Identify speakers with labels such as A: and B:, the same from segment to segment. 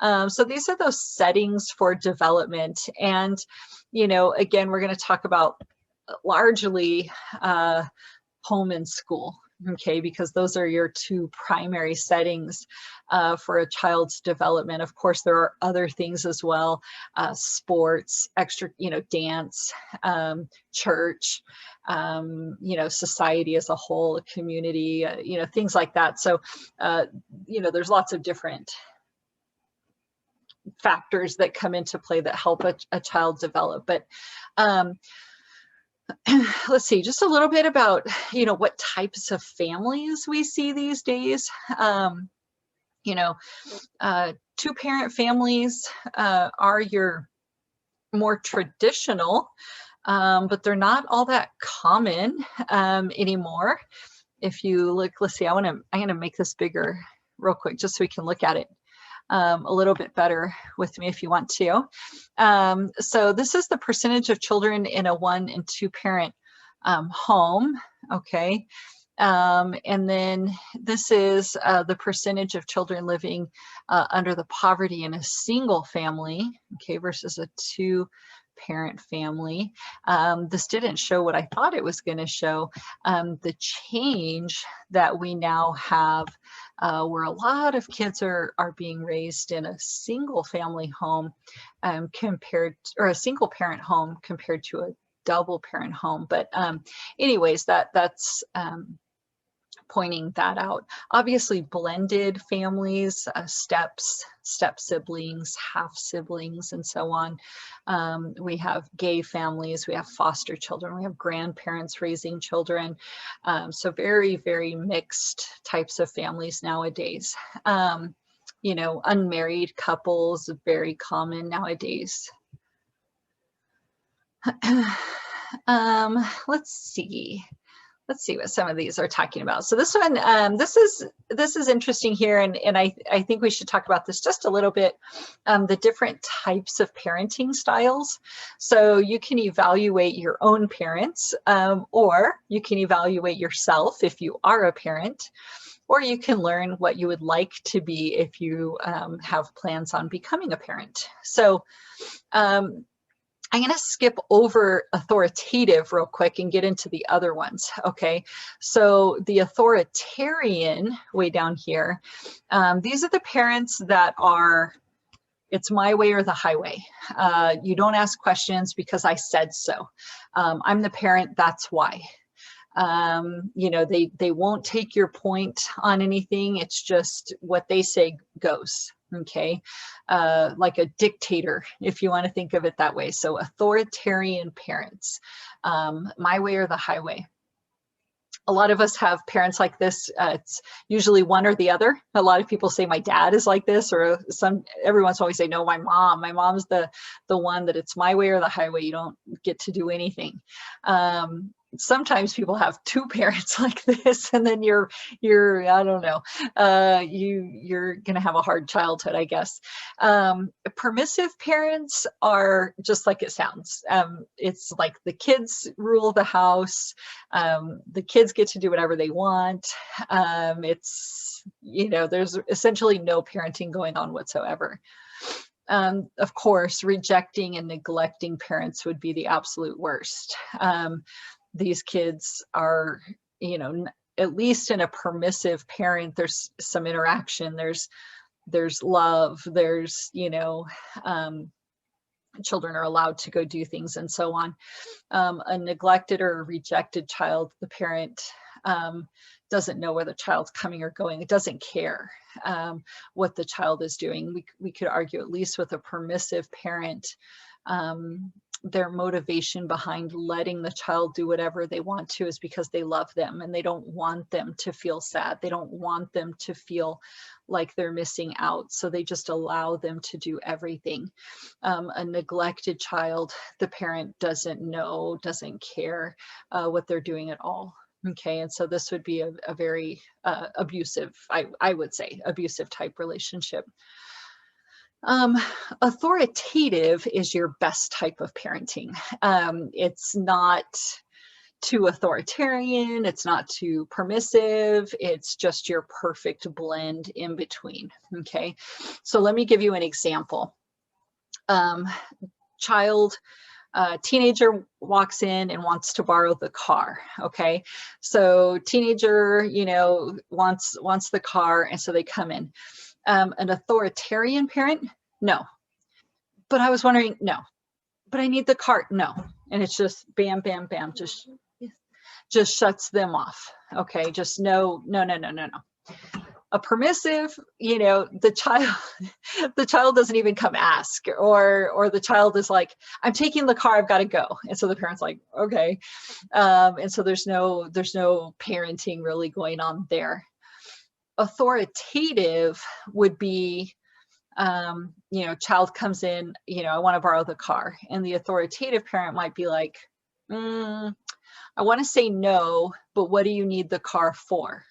A: So these are those settings for development. And, again, we're going to talk about largely home and school, okay, because those are your two primary settings for a child's development. Of course, there are other things as well, sports, extra, dance, church, society as a whole, community, things like that. So, there's lots of different factors that come into play that help a child develop. But let's see, just a little bit about, what types of families we see these days. Two-parent families are your more traditional, but they're not all that common anymore. If you look, let's see, I'm gonna make this bigger real quick just so we can look at it a little bit better with me if you want to. So this is the percentage of children in a 1- and 2-parent home, okay? And then this is the percentage of children living under the poverty in a single family, okay, versus a 2-parent family. This didn't show what I thought it was going to show, the change that we now have where a lot of kids are being raised in a single family home or a single parent home compared to a double parent home. But anyways, that's pointing that out. Obviously blended families, step siblings, half siblings, and so on. We have gay families, we have foster children, we have grandparents raising children. So very, very mixed types of families nowadays. Unmarried couples, very common nowadays. Let's see what some of these are talking about. So this one, this is interesting here, and I think we should talk about this just a little bit, the different types of parenting styles. So you can evaluate your own parents, or you can evaluate yourself if you are a parent, or you can learn what you would like to be if you have plans on becoming a parent. So I'm going to skip over authoritative real quick and get into the other ones, okay? So the authoritarian way down here, these are the parents that are, it's my way or the highway. You don't ask questions because I said so. I'm the parent, that's why. They won't take your point on anything. It's just what they say goes. Okay, like a dictator, if you want to think of it that way. So authoritarian parents, my way or the highway. A lot of us have parents like this. It's usually one or the other. A lot of people say my dad is like this, or everyone's always say, no, my mom. My mom's the one that it's my way or the highway. You don't get to do anything. Sometimes people have two parents like this, and then you're I don't know, you're gonna have a hard childhood, I guess. Permissive parents are just like it sounds. It's like the kids rule the house. The kids get to do whatever they want. It's, there's essentially no parenting going on whatsoever. Of course, rejecting and neglecting parents would be the absolute worst. These kids are, at least in a permissive parent, there's some interaction, there's love, there's, children are allowed to go do things and so on. A neglected or rejected child, the parent doesn't know where the child's coming or going. It doesn't care what the child is doing. We could argue, at least with a permissive parent, their motivation behind letting the child do whatever they want to is because they love them and they don't want them to feel sad. They don't want them to feel like they're missing out. So they just allow them to do everything. A neglected child, the parent doesn't know, doesn't care what they're doing at all. Okay, and so this would be a very abusive, I would say, abusive type relationship. Authoritative is your best type of parenting. It's not, too authoritarian, it's not too permissive, it's just your perfect blend in between. Okay, so let me give you an example. Child, teenager walks in and wants to borrow the car. Okay, so teenager, wants the car, and so they come in. An authoritarian parent, no. But I was wondering, no. But I need the car, no. And it's just bam, bam, bam, just shuts them off. Okay, just no. A permissive, the child doesn't even come ask, or the child is like, I'm taking the car, I've got to go. And so the parent's like, okay. And so there's no parenting really going on there. Authoritative would be, child comes in, I want to borrow the car. And the authoritative parent might be like, I want to say no, but what do you need the car for?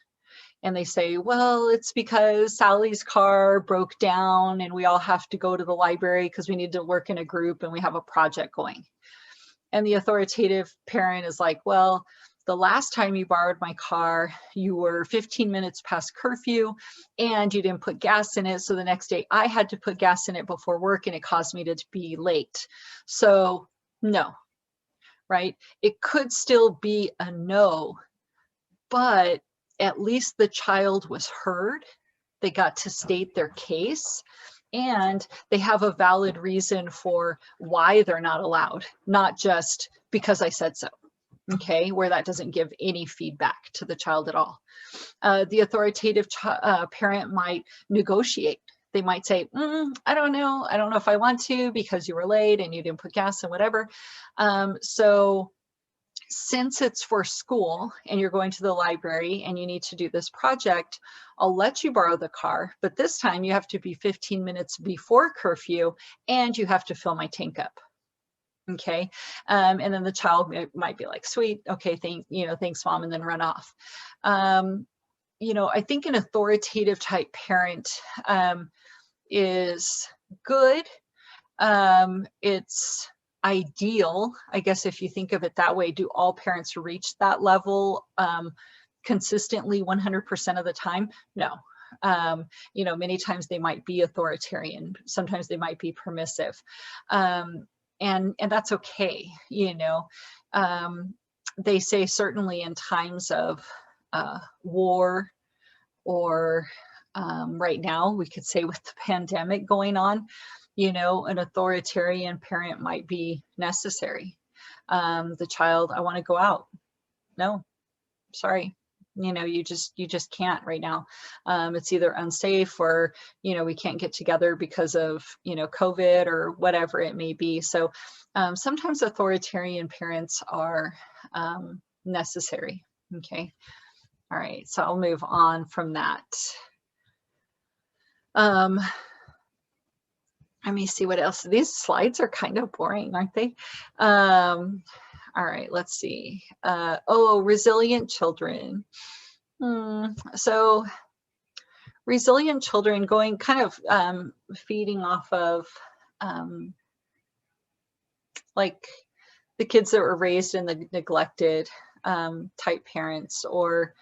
A: And they say, well, it's because Sally's car broke down and we all have to go to the library because we need to work in a group and we have a project going. And the authoritative parent is like, well, the last time you borrowed my car, you were 15 minutes past curfew and you didn't put gas in it. So the next day I had to put gas in it before work and it caused me to be late. So no, right? It could still be a no, but at least the child was heard. They got to state their case and they have a valid reason for why they're not allowed, not just because I said so. Okay, where that doesn't give any feedback to the child at all. The authoritative parent might negotiate. They might say, I don't know if I want to because you were late and you didn't put gas and whatever. So since it's for school and you're going to the library and you need to do this project, I'll let you borrow the car, but this time you have to be 15 minutes before curfew and you have to fill my tank up. Okay. And then the child might be like, sweet. Okay. Thanks, mom. And then run off. I think an authoritative type parent is good. It's ideal, I guess, if you think of it that way. Do all parents reach that level consistently 100% of the time? No. Many times they might be authoritarian. Sometimes they might be permissive. And that's okay. They say certainly in times of war or right now, we could say with the pandemic going on, an authoritarian parent might be necessary. The child, I want to go out. No, sorry. You just can't right now. It's either unsafe or, we can't get together because of, COVID or whatever it may be. So sometimes authoritarian parents are necessary. Okay. All right. So I'll move on from that. Let me see what else. These slides are kind of boring, aren't they? All right, let's see. Resilient children. So resilient children, going kind of feeding off of like the kids that were raised in the neglected type parents or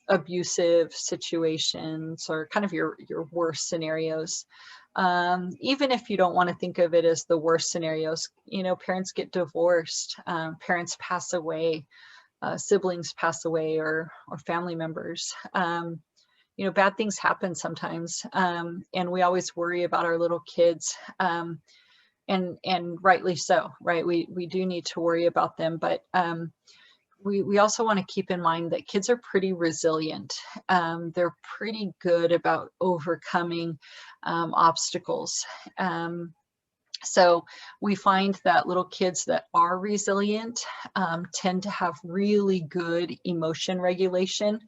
A: abusive situations or kind of your worst scenarios. Even if you don't want to think of it as the worst scenarios, parents get divorced, parents pass away, siblings pass away, or family members. Bad things happen sometimes, and we always worry about our little kids, and rightly so, right? We do need to worry about them, but we also want to keep in mind that kids are pretty resilient. They're pretty good about overcoming obstacles. So we find that little kids that are resilient tend to have really good emotion regulation.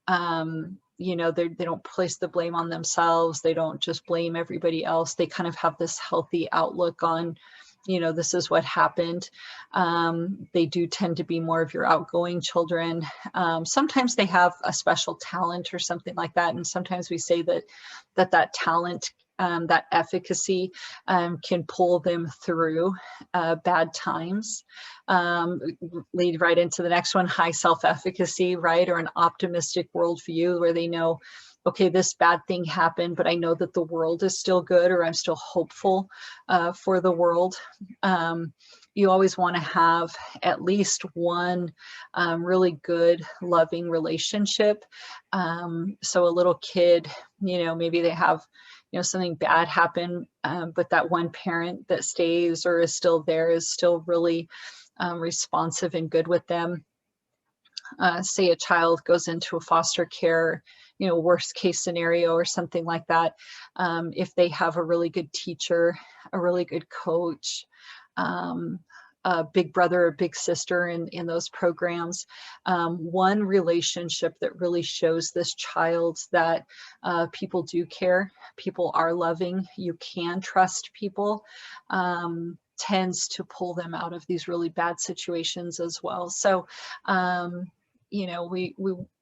A: They don't place the blame on themselves. They don't just blame everybody else. They kind of have this healthy outlook on, this is what happened. They do tend to be more of your outgoing children. Sometimes they have a special talent or something like that. And sometimes we say that talent that efficacy can pull them through bad times. Lead right into the next one, high self-efficacy, right? Or an optimistic worldview where they know, okay, this bad thing happened, but I know that the world is still good, or I'm still hopeful for the world. You always want to have at least one really good, loving relationship. So a little kid, maybe they have, something bad happen, but that one parent that stays or is still there is still really responsive and good with them. Say a child goes into a foster care, worst case scenario or something like that. If they have a really good teacher, a really good coach, a big brother or big sister in those programs, one relationship that really shows this child that people do care, people are loving, you can trust people, tends to pull them out of these really bad situations as well. So, we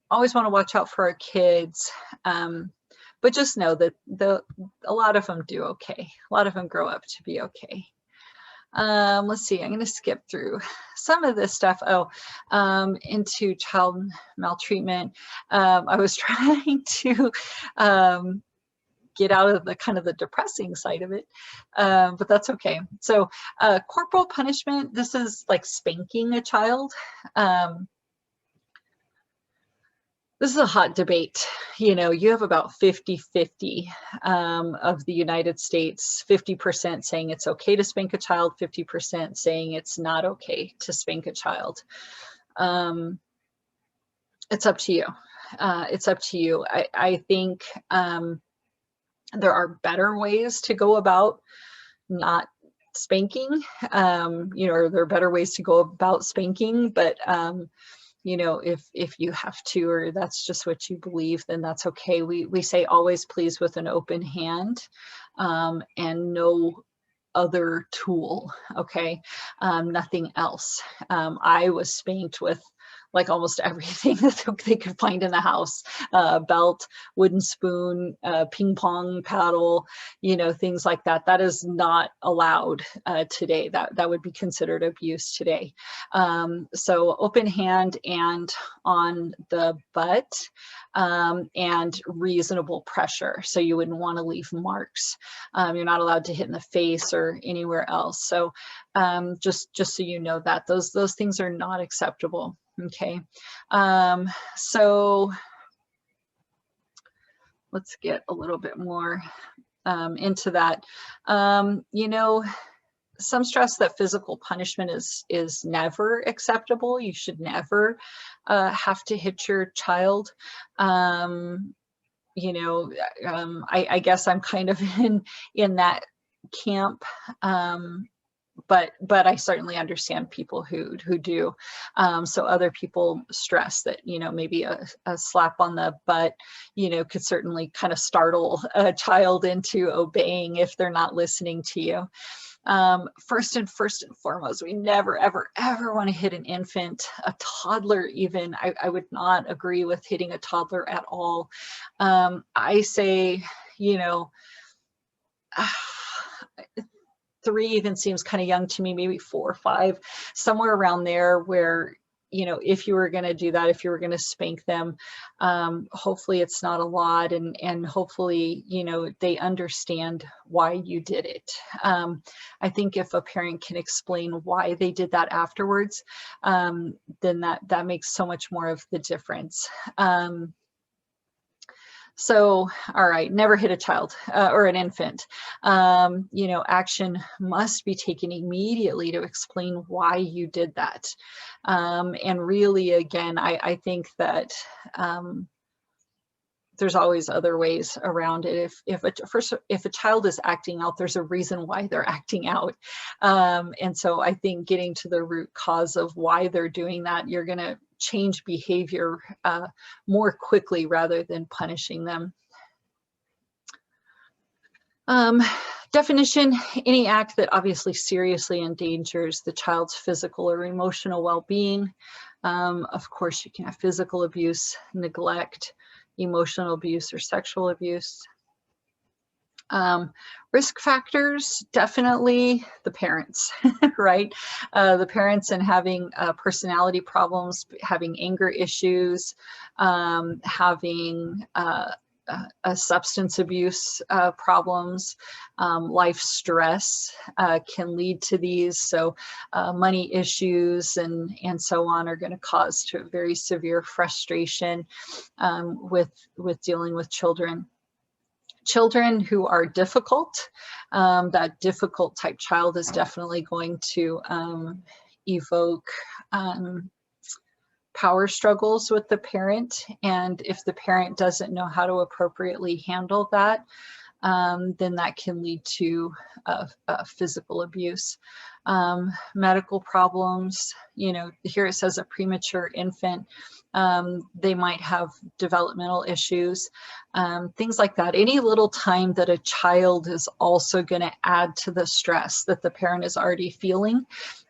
A: always want to watch out for our kids, but just know that a lot of them do okay. A lot of them grow up to be okay. Let's see, I'm going to skip through some of this stuff. Into child maltreatment. I was trying to get out of the kind of the depressing side of it, but that's okay. So corporal punishment, this is like spanking a child. This is a hot debate. You have about 50-50 of the United States, 50% saying it's okay to spank a child, 50% saying it's not okay to spank a child. It's up to you. It's up to you. I think there are better ways to go about not spanking, or there are better ways to go about spanking, but if you have to, or that's just what you believe, then that's okay. We say always please with an open hand, and no other tool, okay? Nothing else. I was spanked with like almost everything that they could find in the house, belt, wooden spoon, ping pong paddle, things like that. That is not allowed today. That would be considered abuse today. So open hand and on the butt, and reasonable pressure. So you wouldn't want to leave marks. You're not allowed to hit in the face or anywhere else. So just so you know that those things are not acceptable. Okay. So let's get a little bit more into that. Some stress that physical punishment is never acceptable. You should never have to hit your child. I guess I'm kind of in that camp. But I certainly understand people who do. So other people stress that, maybe a slap on the butt, could certainly kind of startle a child into obeying if they're not listening to you. First and foremost, we never, ever, ever want to hit an infant, a toddler even. I would not agree with hitting a toddler at all. I say, 3 even seems kind of young to me, maybe 4 or 5, somewhere around there, where, if you were going to do that, if you were going to spank them, hopefully it's not a lot, and hopefully, they understand why you did it. I think if a parent can explain why they did that afterwards, then that makes so much more of the difference. So, all right, never hit a child or an infant. Action must be taken immediately to explain why you did that. And really, again, I think that there's always other ways around it. If a child is acting out, there's a reason why they're acting out. And so I think getting to the root cause of why they're doing that, you're going to change behavior more quickly rather than punishing them. Definition: any act that obviously seriously endangers the child's physical or emotional well-being. Of course, you can have physical abuse, neglect, emotional abuse, or sexual abuse. Risk factors, definitely the parents, right? The parents and having personality problems, having anger issues, having substance abuse problems, life stress can lead to these. So money issues and so on are going to cause to very severe frustration with dealing with children. Children who are difficult, that difficult type child is definitely going to evoke power struggles with the parent. And if the parent doesn't know how to appropriately handle that, then that can lead to physical abuse. Medical problems, you know, here it says a premature infant, they might have developmental issues, things like that. Any little time that a child is also going to add to the stress that the parent is already feeling,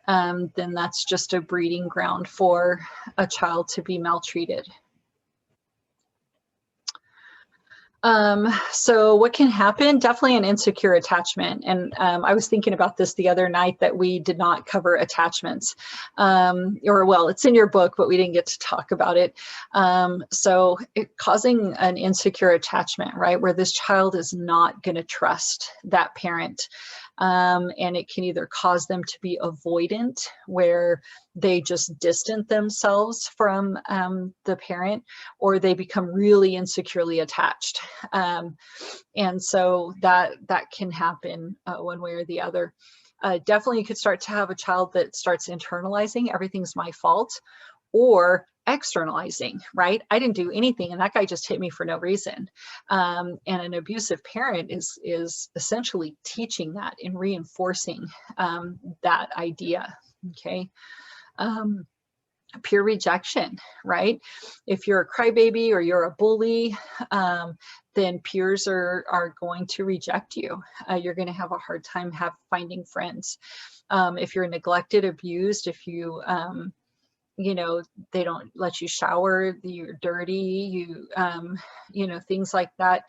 A: then that's just a breeding ground for a child to be maltreated. So what can happen? Definitely an insecure attachment. And I was thinking about this the other night that we did not cover attachments. Or well, it's in your book, but we didn't get to talk about it. So causing an insecure attachment, right? Where this child is not going to trust that parent. And it can either cause them to be avoidant, where they just distant themselves from the parent, or they become really insecurely attached. And so that can happen one way or the other. Definitely you could start to have a child that starts internalizing everything's my fault, or externalizing, right? I didn't do anything and that guy just hit me for no reason. And an abusive parent is essentially teaching that and reinforcing that idea, okay? Peer rejection, right? If you're a crybaby or you're a bully, then peers are going to reject you. You're going to have a hard time finding friends. If you're neglected, abused, if you you know, they don't let you shower, you're dirty, you know, things like that,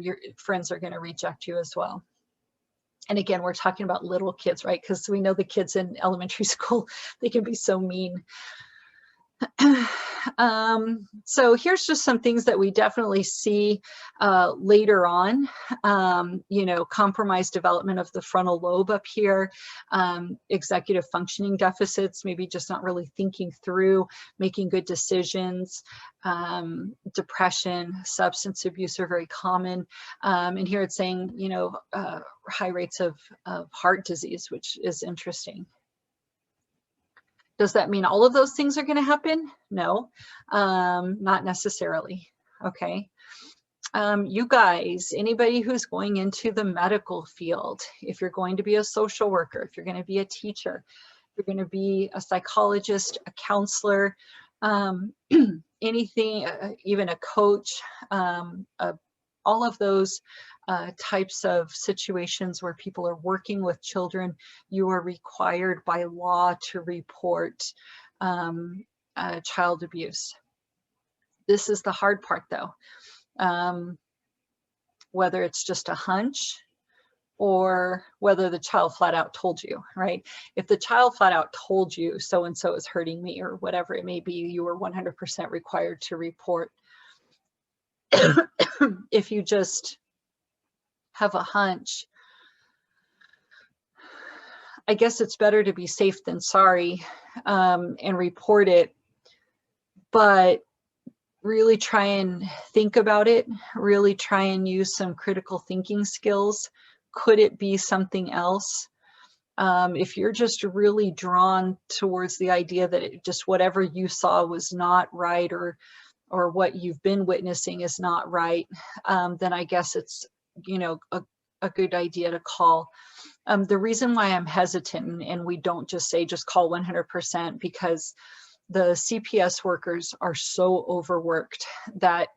A: your friends are going to reject you as well. And again, we're talking about little kids, right? Because we know the kids in elementary school, they can be so mean. So here's just some things that we definitely see later on. You know, compromised development of the frontal lobe up here, executive functioning deficits, maybe just not really thinking through, making good decisions, depression, substance abuse are very common. And here it's saying, you know, high rates of heart disease, which is interesting. Does that mean all of those things are going to happen? No, not necessarily. Okay. You guys, anybody who's going into the medical field, if you're going to be a social worker, if you're going to be a teacher, if you're going to be a psychologist, a counselor, anything, even a coach, all of those types of situations where people are working with children, you are required by law to report child abuse. This is the hard part though. Whether it's just a hunch or whether the child flat out told you, right? If the child flat out told you so-and-so is hurting me or whatever it may be, you are 100% required to report. If you just have a hunch, I guess it's better to be safe than sorry, and report it, but really try and think about it, really try and use some critical thinking skills. Could it be something else? If you're just really drawn towards the idea that it just whatever you saw was not right, or what you've been witnessing is not right, then I guess it's, you know, a good idea to call. The reason why I'm hesitant and we don't just say just call 100%, because the CPS workers are so overworked that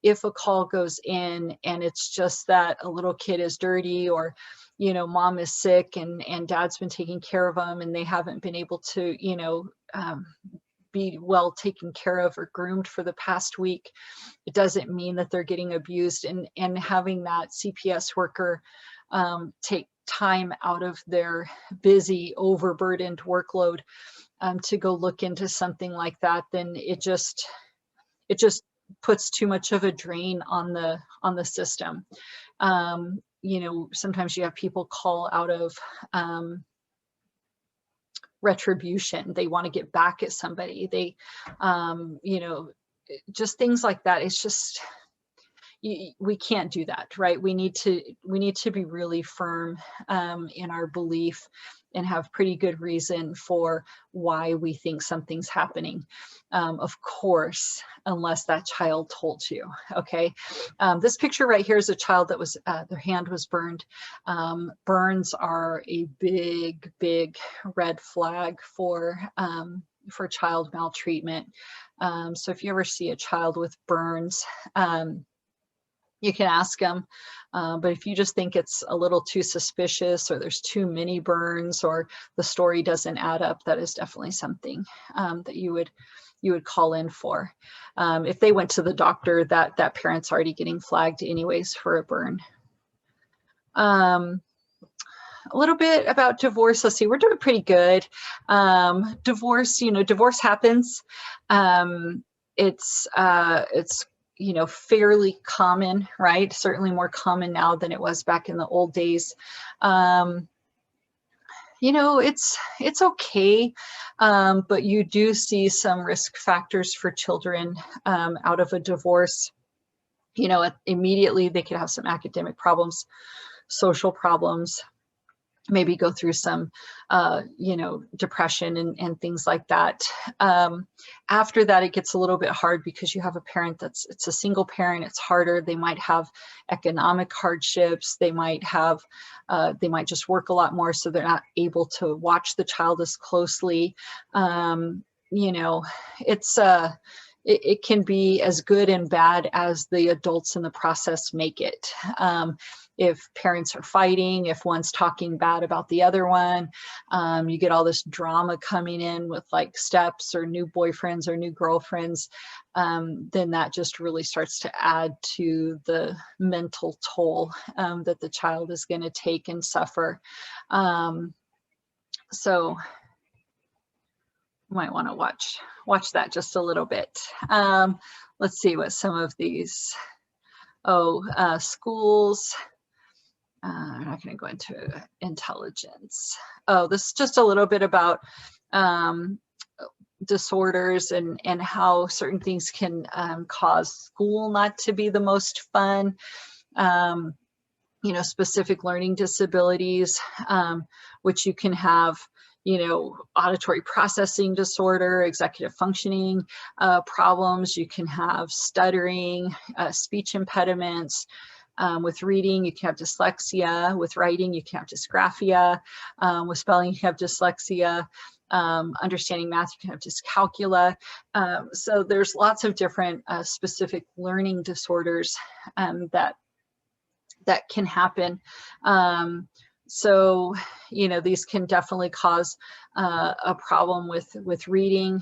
A: if a call goes in and it's just that a little kid is dirty, or, you know, mom is sick and dad's been taking care of them and they haven't been able to, you know, be well taken care of or groomed for the past week, it doesn't mean that they're getting abused. And having that CPS worker take time out of their busy, overburdened workload to go look into something like that, then it just puts too much of a drain on the system. You know, sometimes you have people call out of retribution. They want to get back at somebody. They, you know, just things like that. It's just, we can't do that, right? We need to be really firm in our belief and have pretty good reason for why we think something's happening. Of course, unless that child told you, okay? This picture right here is a child that was, their hand was burned. Burns are a big, big red flag for child maltreatment. So if you ever see a child with burns, you can ask them, but if you just think it's a little too suspicious, or there's too many burns, or the story doesn't add up, that is definitely something that you would call in for. If they went to the doctor, that parent's already getting flagged anyways for a burn. A little bit about divorce. Let's see, we're doing pretty good. Divorce, you know, divorce happens. It's you know, fairly common, right? Certainly more common now than it was back in the old days. You know, it's okay, but you do see some risk factors for children out of a divorce. You know, immediately they could have some academic problems, social problems, maybe go through some, you know, depression and things like that. After that, it gets a little bit hard because you have a parent it's a single parent. It's harder. They might have economic hardships. They might have, they might just work a lot more, so they're not able to watch the child as closely. You know, it can be as good and bad as the adults in the process make it. If parents are fighting, if one's talking bad about the other one, you get all this drama coming in with like steps or new boyfriends or new girlfriends, then that just really starts to add to the mental toll that the child is going to take and suffer. So you might want to watch that just a little bit. Let's see what some of these, schools. I'm not going to go into intelligence. Oh, this is just a little bit about disorders and how certain things can cause school not to be the most fun. You know, specific learning disabilities, which you can have, you know, auditory processing disorder, executive functioning problems. You can have stuttering, speech impediments. With reading, you can have dyslexia. With writing, you can have dysgraphia. With spelling, you can have dyslexia. Understanding math, you can have dyscalculia. So there's lots of different specific learning disorders that can happen. So, you know, these can definitely cause a problem with reading,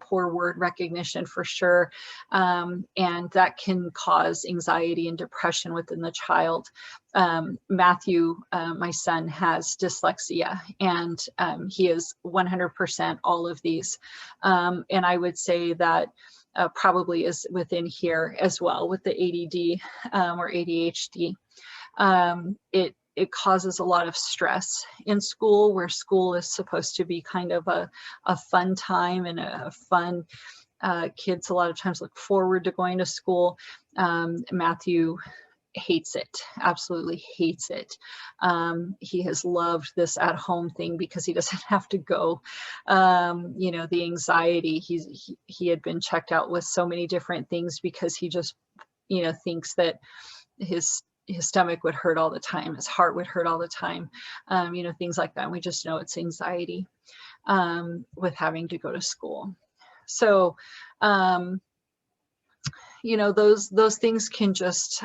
A: poor word recognition for sure, and that can cause anxiety and depression within the child. Matthew, my son, has dyslexia, and he is 100% all of these. And I would say that probably is within here as well with the ADD or ADHD. It causes a lot of stress in school, where school is supposed to be kind of a fun time and a fun, kids a lot of times look forward to going to school. Matthew hates it, absolutely hates it. He has loved this at-home thing because he doesn't have to go. You know, the anxiety, he had been checked out with so many different things because he just, you know, thinks that his stomach would hurt all the time, his heart would hurt all the time, you know, things like that. And we just know it's anxiety with having to go to school. So, you know, those things can just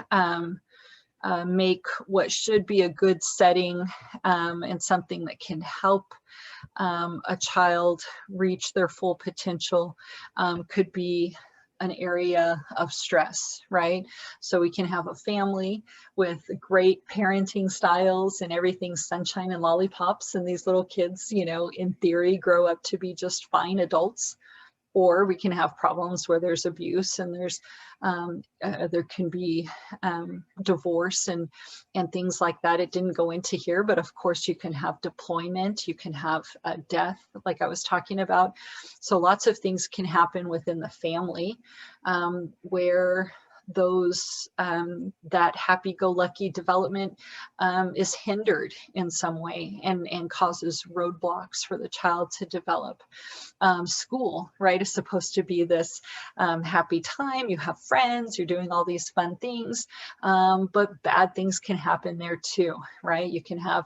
A: make what should be a good setting and something that can help a child reach their full potential could be an area of stress, right? So we can have a family with great parenting styles and everything's sunshine and lollipops, and these little kids, you know, in theory, grow up to be just fine adults. Or we can have problems where there's abuse and there can be divorce and things like that. It didn't go into here, but of course you can have deployment, you can have death, like I was talking about. So lots of things can happen within the family where those that happy-go-lucky development is hindered in some way and causes roadblocks for the child to develop. School, right, is supposed to be this happy time. You have friends, you're doing all these fun things, but bad things can happen there too, right? You can have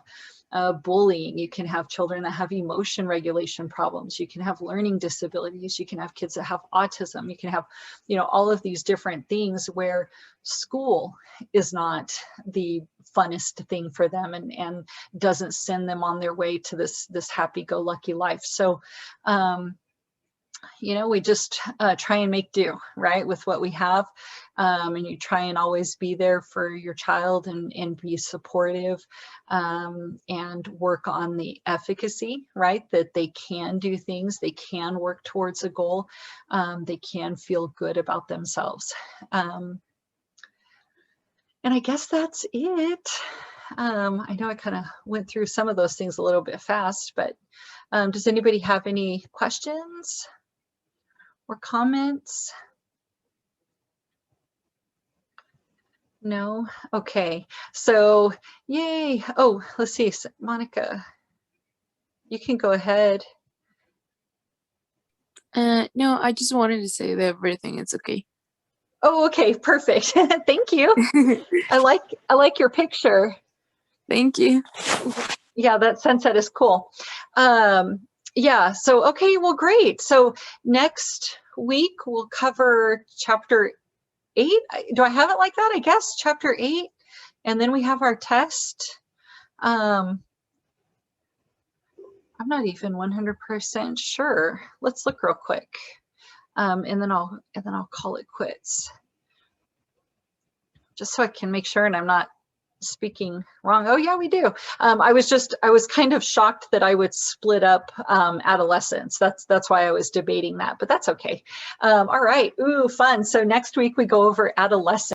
A: bullying, you can have children that have emotion regulation problems, you can have learning disabilities, you can have kids that have autism, you can have, you know, all of these different things where school is not the funnest thing for them and doesn't send them on their way to this happy-go-lucky life. So you know, we just try and make do, right, with what we have. And you try and always be there for your child and be supportive and work on the efficacy, right, that they can do things, they can work towards a goal, they can feel good about themselves. And I guess that's it. I know I kind of went through some of those things a little bit fast, but does anybody have any questions or comments? No? Okay. So, yay. Oh, let's see. Monica, you can go ahead.
B: No, I just wanted to say that everything is okay.
A: Oh, okay. Perfect. Thank you. I like your picture.
B: Thank you.
A: Yeah, that sunset is cool. Yeah, so okay, well, great. So next week we'll cover chapter 8. Do I have it like that? I guess chapter 8, and then we have our test. I'm not even 100% sure. Let's look real quick, and then I'll call it quits, just so I can make sure and I'm not speaking wrong. Oh yeah, we do. I was kind of shocked that I would split up adolescence. That's why I was debating that, but that's okay. All right. Ooh, fun. So next week we go over adolescence.